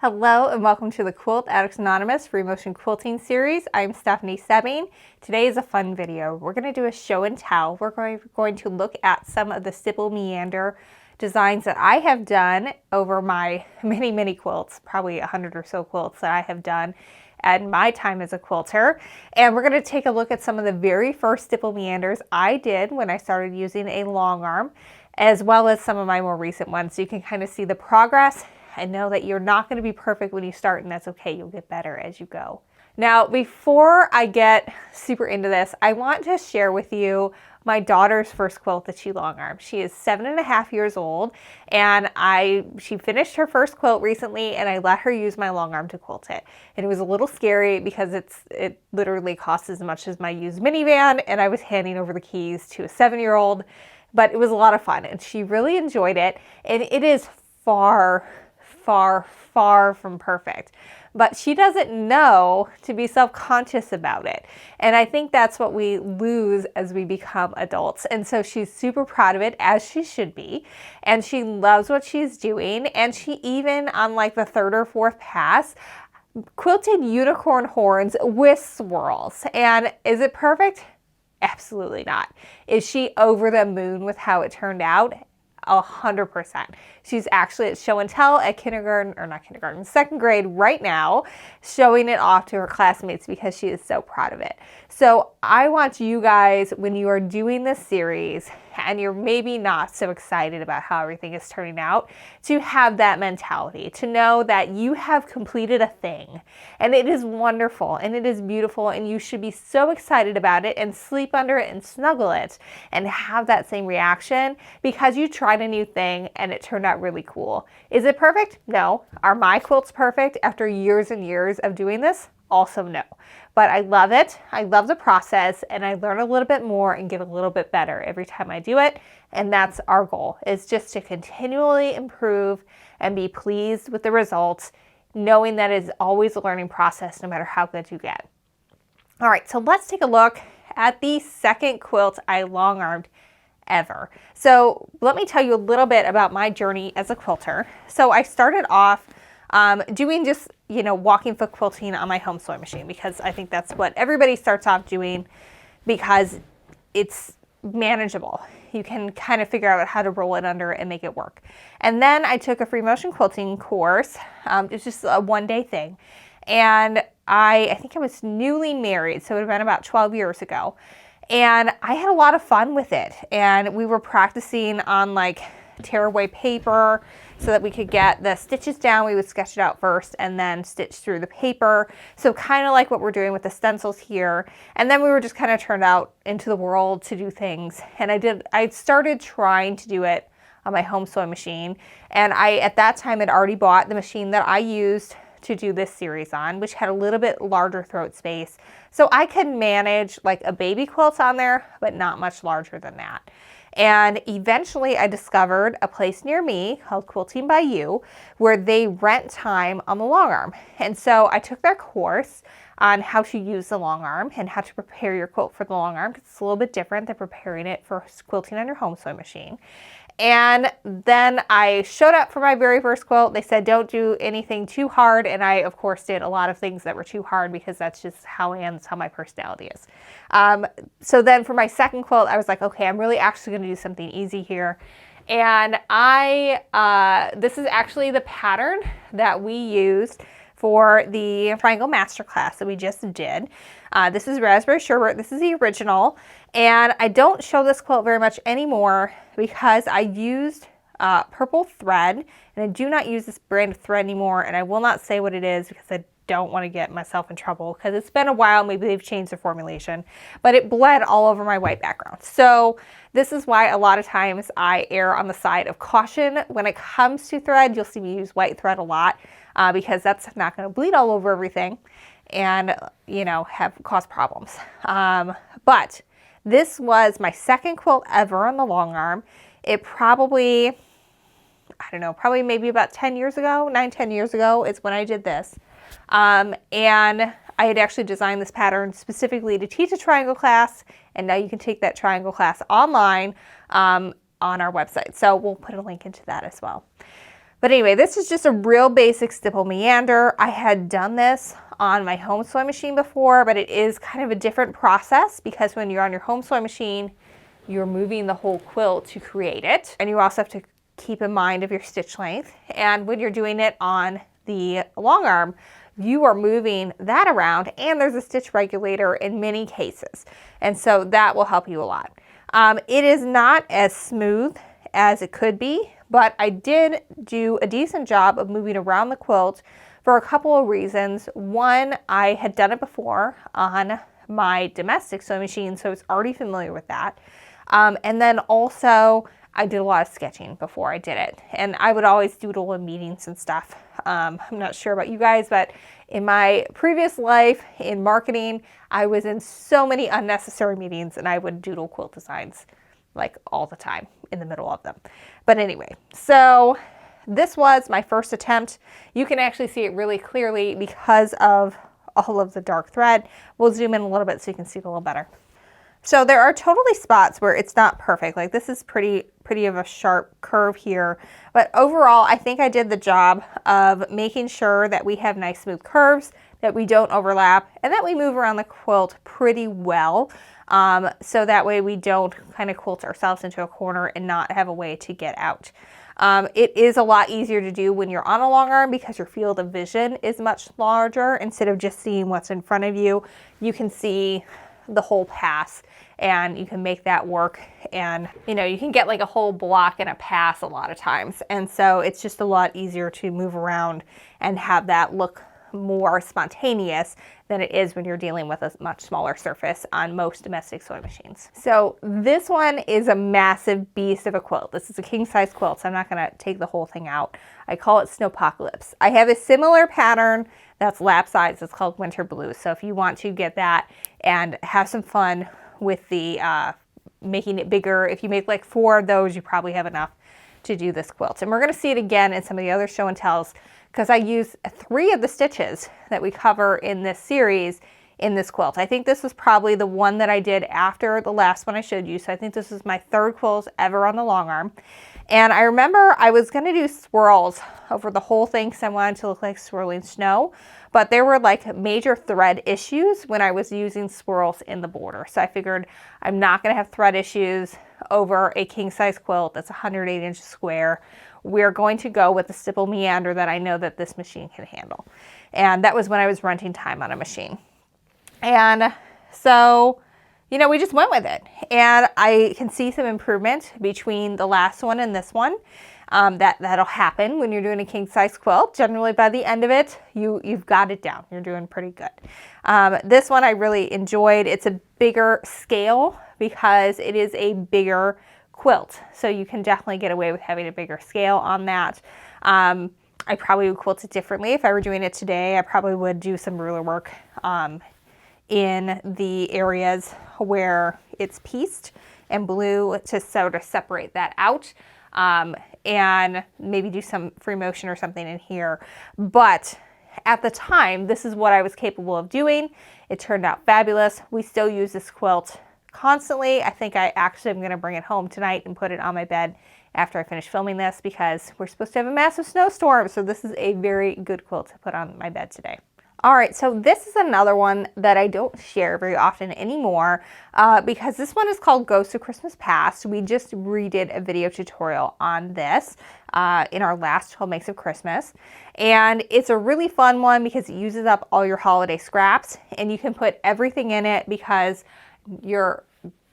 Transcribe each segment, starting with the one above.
Hello and welcome to the Quilt Addicts Anonymous Free Motion Quilting series. I'm Stephanie Soebbing. Today is a fun video. We're going to do a show and tell. We're going to look at some of the Stipple Meander designs that I have done over my many quilts, probably 100 or so quilts that I have done at my time as a quilter. And we're going to take a look at some of the very first Stipple Meanders I did when I started using a long arm, as well as some of my more recent ones, so you can kind of see the progress and know that you're not going to be perfect when you start, and that's okay. You'll get better as you go. Now, before I get super into this, I want to share with you my daughter's first quilt that she long armed. She is 7.5 years old, and she finished her first quilt recently, and I let her use my long arm to quilt it. And it was a little scary because it literally costs as much as my used minivan, and I was handing over the keys to a 7-year-old, but it was a lot of fun, and she really enjoyed it. And it is far from perfect, but she doesn't know to be self-conscious about it. And I think that's what we lose as we become adults. And so she's super proud of it, as she should be, and she loves what she's doing. And she even, on like the 3rd or 4th pass, quilted unicorn horns with swirls. And is it perfect? Absolutely not. Is she over the moon with how it turned out? 100%. She's actually at show and tell at second grade right now, showing it off to her classmates because she is so proud of it. So I want you guys, when you are doing this series and you're maybe not so excited about how everything is turning out, to have that mentality, to know that you have completed a thing and it is wonderful and it is beautiful, and you should be so excited about it and sleep under it and snuggle it and have that same reaction because you tried a new thing and it turned out really cool. Is it perfect? No. Are my quilts perfect after years and years of doing this? Also no. But I love it. I love the process, and I learn a little bit more and get a little bit better every time I do it. And that's our goal, is just to continually improve and be pleased with the results, knowing that it's always a learning process no matter how good you get. All right, so let's take a look at the second quilt I long armed ever. So let me tell you a little bit about my journey as a quilter. So I started off doing just, walking foot quilting on my home sewing machine, because I think that's what everybody starts off doing because it's manageable. You can kind of figure out how to roll it under and make it work. And then I took a free motion quilting course. It's just a one-day thing. And I think I was newly married, so it would have been about 12 years ago. And I had a lot of fun with it. And we were practicing on like tearaway paper so that we could get the stitches down. We would sketch it out first and then stitch through the paper. So kind of like what we're doing with the stencils here. And then we were just kind of turned out into the world to do things. And I started trying to do it on my home sewing machine. And I, at that time, had already bought the machine that I used to do this series on, which had a little bit larger throat space. So I could manage like a baby quilt on there, but not much larger than that. And eventually I discovered a place near me called Quilting by You, where they rent time on the long arm. And so I took their course on how to use the long arm and how to prepare your quilt for the long arm, because it's a little bit different than preparing it for quilting on your home sewing machine. And then I showed up for my very first quilt. They said, don't do anything too hard. And I, of course, did a lot of things that were too hard because that's just how I am. That's how my personality is. So then for my second quilt, I was like, okay, I'm really actually going to do something easy here. And this is actually the pattern that we used for the Triangle Masterclass that we just did. This is Raspberry Sherbet. This is the original. And I don't show this quilt very much anymore because I used purple thread, and I do not use this brand of thread anymore. And I will not say what it is because I don't want to get myself in trouble, because it's been a while. Maybe they've changed the formulation, but it bled all over my white background. So this is why a lot of times I err on the side of caution when it comes to thread. You'll see me use white thread a lot because that's not going to bleed all over everything and, cause problems. But this was my second quilt ever on the long arm. It probably, probably maybe about 10 years ago, 9-10 years ago is when I did this. And I had actually designed this pattern specifically to teach a triangle class, and now you can take that triangle class online on our website. So we'll put a link into that as well. But anyway, this is just a real basic stipple meander. I had done this on my home sewing machine before, but it is kind of a different process because when you're on your home sewing machine, you're moving the whole quilt to create it. And you also have to keep in mind of your stitch length. And when you're doing it on the long arm, you are moving that around, and there's a stitch regulator in many cases. And so that will help you a lot. It is not as smooth as it could be, but I did do a decent job of moving around the quilt for a couple of reasons. One, I had done it before on my domestic sewing machine, so I was already familiar with that. And then also, I did a lot of sketching before I did it. And I would always doodle in meetings and stuff. I'm not sure about you guys, but in my previous life in marketing, I was in so many unnecessary meetings and I would doodle quilt designs like all the time in the middle of them. But anyway, so this was my first attempt. You can actually see it really clearly because of all of the dark thread. We'll zoom in a little bit so you can see it a little better. So there are totally spots where it's not perfect. Like this is pretty of a sharp curve here. But overall, I think I did the job of making sure that we have nice smooth curves, that we don't overlap, and that we move around the quilt pretty well. So that way we don't kind of quilt ourselves into a corner and not have a way to get out. It is a lot easier to do when you're on a long arm because your field of vision is much larger. Instead of just seeing what's in front of you, you can see the whole pass and you can make that work, and you know, you can get like a whole block and a pass a lot of times, and so it's just a lot easier to move around and have that look more spontaneous than it is when you're dealing with a much smaller surface on most domestic sewing machines. So this one is a massive beast of a quilt. This is a king size quilt, so I'm not going to take the whole thing out. I call it Snowpocalypse. I have a similar pattern that's lap size. It's called Winter Blue. So if you want to get that and have some fun with the making it bigger, if you make like 4 of those, you probably have enough to do this quilt. And we're going to see it again in some of the other show and tells, because I use 3 of the stitches that we cover in this series in this quilt. I think this was probably the one that I did after the last one I showed you. So I think this is my 3rd quilt ever on the long arm. And I remember I was going to do swirls over the whole thing because I wanted to look like swirling snow, but there were like major thread issues when I was using swirls in the border. So I figured I'm not going to have thread issues over a king size quilt that's 108 inches square. We're going to go with the Stipple Meander that I know that this machine can handle. And that was when I was renting time on a machine. And so, you know, we just went with it. And I can see some improvement between the last one and this one. That'll happen when you're doing a king size quilt. Generally by the end of it, you've got it down. You're doing pretty good. This one I really enjoyed. It's a bigger scale because it is a bigger quilt. So you can definitely get away with having a bigger scale on that. I probably would quilt it differently. If I were doing it today, I probably would do some ruler work in the areas where it's pieced and blue to sort of separate that out, and maybe do some free motion or something in here. But at the time, this is what I was capable of doing. It turned out fabulous. We still use this quilt constantly. I think I actually am going to bring it home tonight and put it on my bed after I finish filming this because we're supposed to have a massive snowstorm. So this is a very good quilt to put on my bed today. All right, so this is another one that I don't share very often anymore because this one is called Ghosts of Christmas Past. We just redid a video tutorial on this in our last 12 Makes of Christmas. And it's a really fun one because it uses up all your holiday scraps and you can put everything in it because your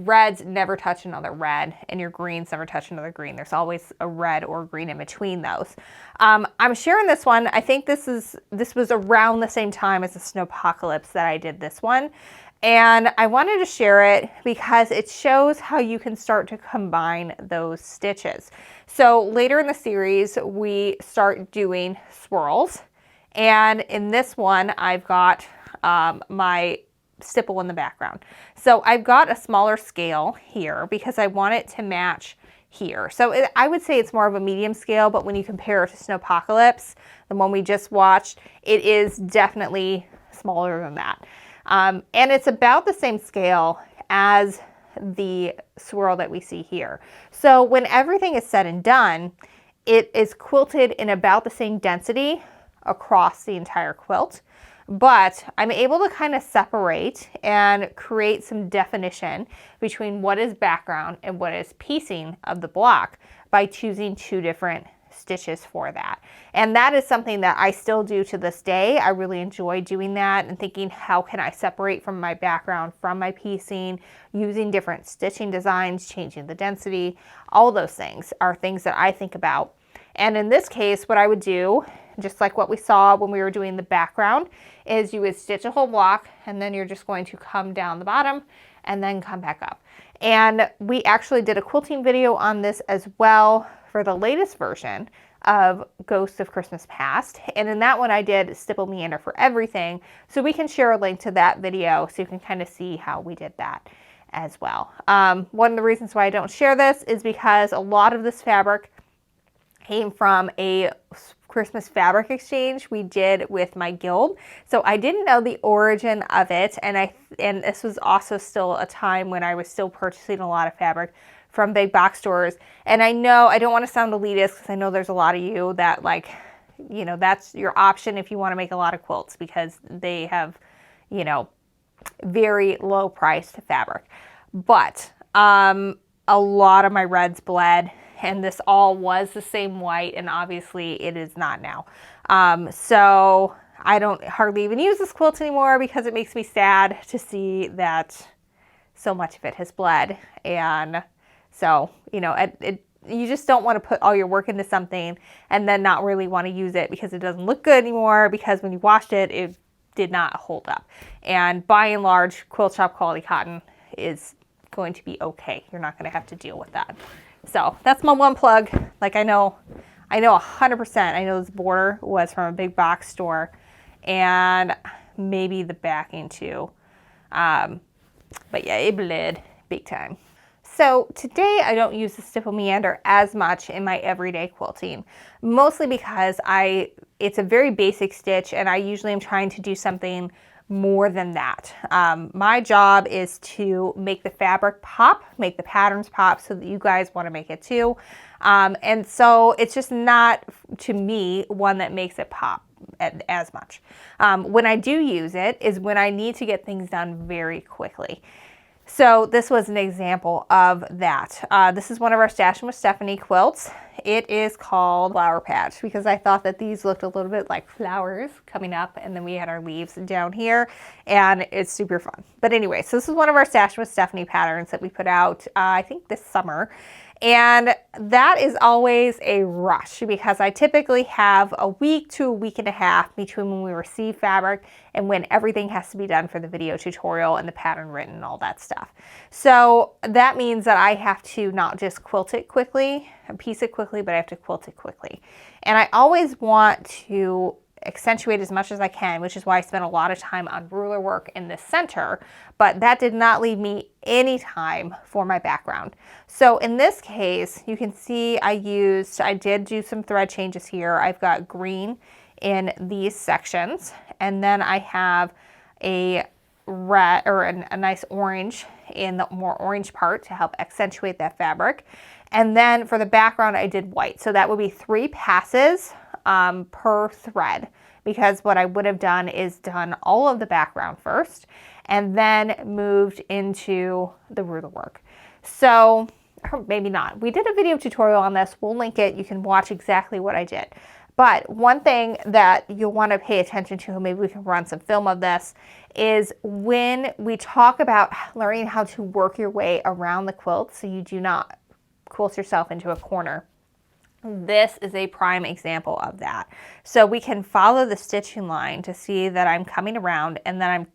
reds never touch another red and your greens never touch another green. There's always a red or green in between those. I'm sharing this one. I think this was around the same time as the Snowpocalypse that I did this one. And I wanted to share it because it shows how you can start to combine those stitches. So later in the series, we start doing swirls. And in this one, I've got my stipple in the background. So I've got a smaller scale here because I want it to match here. So I would say it's more of a medium scale, but when you compare it to Snowpocalypse, the one we just watched, it is definitely smaller than that. And it's about the same scale as the swirl that we see here. So when everything is said and done, it is quilted in about the same density across the entire quilt, but I'm able to kind of separate and create some definition between what is background and what is piecing of the block by choosing two different stitches for that. And that is something that I still do to this day. I really enjoy doing that and thinking, how can I separate from my background, from my piecing, using different stitching designs, changing the density. All those things are things that I think about. And in this case, what I would do, just like what we saw when we were doing the background, is you would stitch a whole block and then you're just going to come down the bottom and then come back up. And we actually did a quilting video on this as well for the latest version of Ghosts of Christmas Past. And in that one, I did Stipple Meander for everything. So we can share a link to that video so you can kind of see how we did that as well. One of the reasons why I don't share this is because a lot of this fabric came from a Christmas fabric exchange we did with my guild. So I didn't know the origin of it. And this was also still a time when I was still purchasing a lot of fabric from big box stores. And I know I don't want to sound elitist because I know there's a lot of you that, like, you know, that's your option if you want to make a lot of quilts because they have, you know, very low priced fabric. But a lot of my reds bled, and this all was the same white, and obviously it is not now. So I don't hardly even use this quilt anymore because it makes me sad to see that so much of it has bled. And so, you know, you just don't want to put all your work into something and then not really want to use it because it doesn't look good anymore, because when you washed it, it did not hold up. And by and large, quilt shop quality cotton is going to be okay. You're not going to have to deal with that. So that's my one plug. Like, I know 100%, I know this border was from a big box store and maybe the backing too. But yeah, it bled big time. So today I don't use the Stipple Meander as much in my everyday quilting, mostly because it's a very basic stitch and I usually am trying to do something more than that. My job is to make the fabric pop, make the patterns pop so that you guys want to make it too. And so it's just not, to me, one that makes it pop as much. When I do use it is when I need to get things done very quickly. So this was an example of that. This is one of our Stashing with Stephanie quilts. It is called Flower Patch because I thought that these looked a little bit like flowers coming up, and then we had our leaves down here, and it's super fun. But anyway, so this is one of our Stashing with Stephanie patterns that we put out, I think this summer. And that is always a rush because I typically have a week to a week and a half between when we receive fabric and when everything has to be done for the video tutorial and the pattern written and all that stuff. So that means that I have to not just quilt it quickly and piece it quickly, but I have to quilt it quickly. And I always want to accentuate as much as I can, which is why I spent a lot of time on ruler work in the center, but that did not leave me any time for my background. So in this case, you can see I did do some thread changes here. I've got green in these sections, and then I have a red or a nice orange in the more orange part to help accentuate that fabric. And then for the background, I did white. So that would be 3 passes per thread, because what I would have done is done all of the background first and then moved into the ruler work. So, or maybe not. We did a video tutorial on this. We'll link it. You can watch exactly what I did. But one thing that you'll want to pay attention to, maybe we can run some film of this, is when we talk about learning how to work your way around the quilt so you do not quilt yourself into a corner. This is a prime example of that. So we can follow the stitching line to see that I'm coming around and then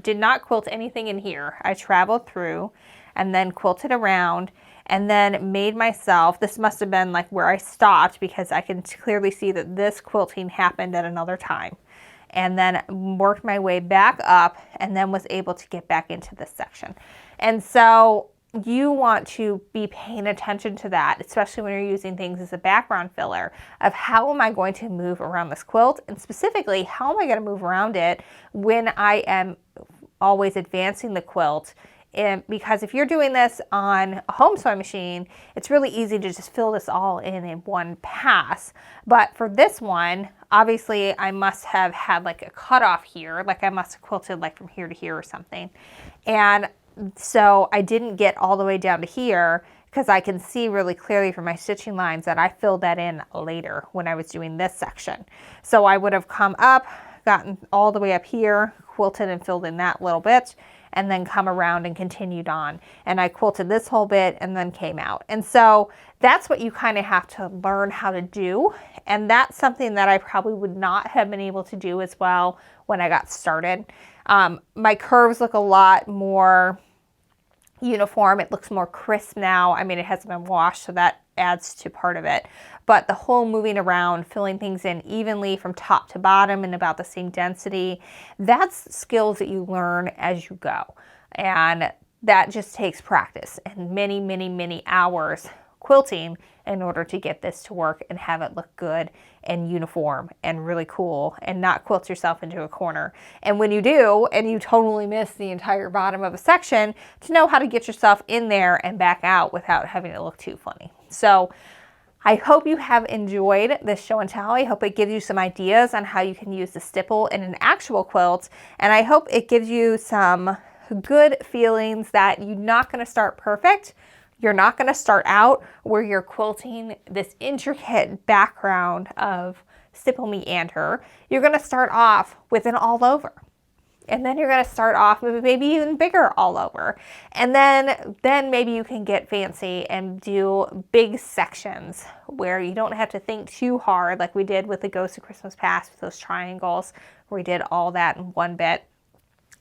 did not quilt anything in here. I traveled through and then quilted around and then made myself, this must have been like where I stopped because I can clearly see that this quilting happened at another time. And then worked my way back up and then was able to get back into this section. And so you want to be paying attention to that, especially when you're using things as a background filler, of how am I going to move around this quilt, and specifically how am I going to move around it when I am always advancing the quilt because if you're doing this on a home sewing machine, it's really easy to just fill this all in one pass. But for this one, obviously I must have had like a cutoff here, like I must have quilted like from here to here or something. And so I didn't get all the way down to here because I can see really clearly from my stitching lines that I filled that in later when I was doing this section. So I would have come up, gotten all the way up here, quilted and filled in that little bit, and then come around and continued on. And I quilted this whole bit and then came out. And so that's what you kind of have to learn how to do. And that's something that I probably would not have been able to do as well when I got started. My curves look a lot more uniform. It looks more crisp now. I mean, it hasn't been washed, so that adds to part of it. But the whole moving around, filling things in evenly from top to bottom and about the same density, that's skills that you learn as you go. And that just takes practice and many, many, many hours quilting in order to get this to work and have it look good and uniform and really cool and not quilt yourself into a corner. And when you do, and you totally miss the entire bottom of a section, to know how to get yourself in there and back out without having it look too funny. So I hope you have enjoyed this show and tell. I hope it gives you some ideas on how you can use the stipple in an actual quilt. And I hope it gives you some good feelings that you're not going to start perfect. You're not going to start out where you're quilting this intricate background of Stipple Meander. You're going to start off with an all over. And then you're going to start off with maybe even bigger all over. And then maybe you can get fancy and do big sections where you don't have to think too hard like we did with the Ghost of Christmas Past with those triangles where we did all that in one bit.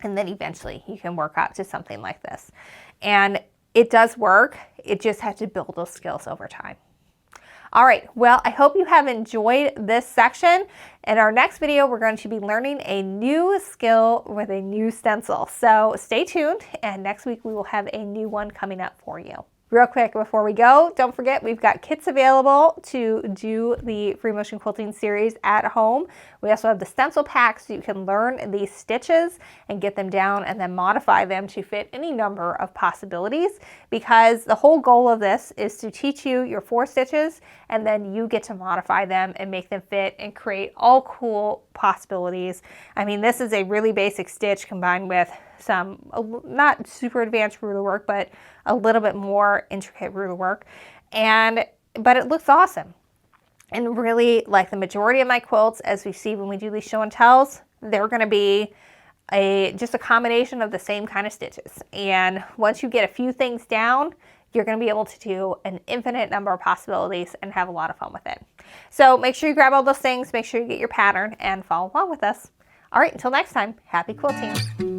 And then eventually you can work up to something like this. And it does work. It just has to build those skills over time. All right, well, I hope you have enjoyed this section. In our next video, we're going to be learning a new skill with a new stencil. So stay tuned, and next week we will have a new one coming up for you. Real quick before we go, don't forget we've got kits available to do the free motion quilting series at home. We also have the stencil packs so you can learn these stitches and get them down and then modify them to fit any number of possibilities, because the whole goal of this is to teach you your 4 stitches and then you get to modify them and make them fit and create all cool possibilities. I mean, this is a really basic stitch combined with some not super advanced ruler work, but a little bit more intricate ruler work, but it looks awesome. And really, like the majority of my quilts, as we see when we do these show and tells, they're going to be just a combination of the same kind of stitches. And once you get a few things down, you're going to be able to do an infinite number of possibilities and have a lot of fun with it. So make sure you grab all those things, make sure you get your pattern, and follow along with us. All right, until next time, happy quilting.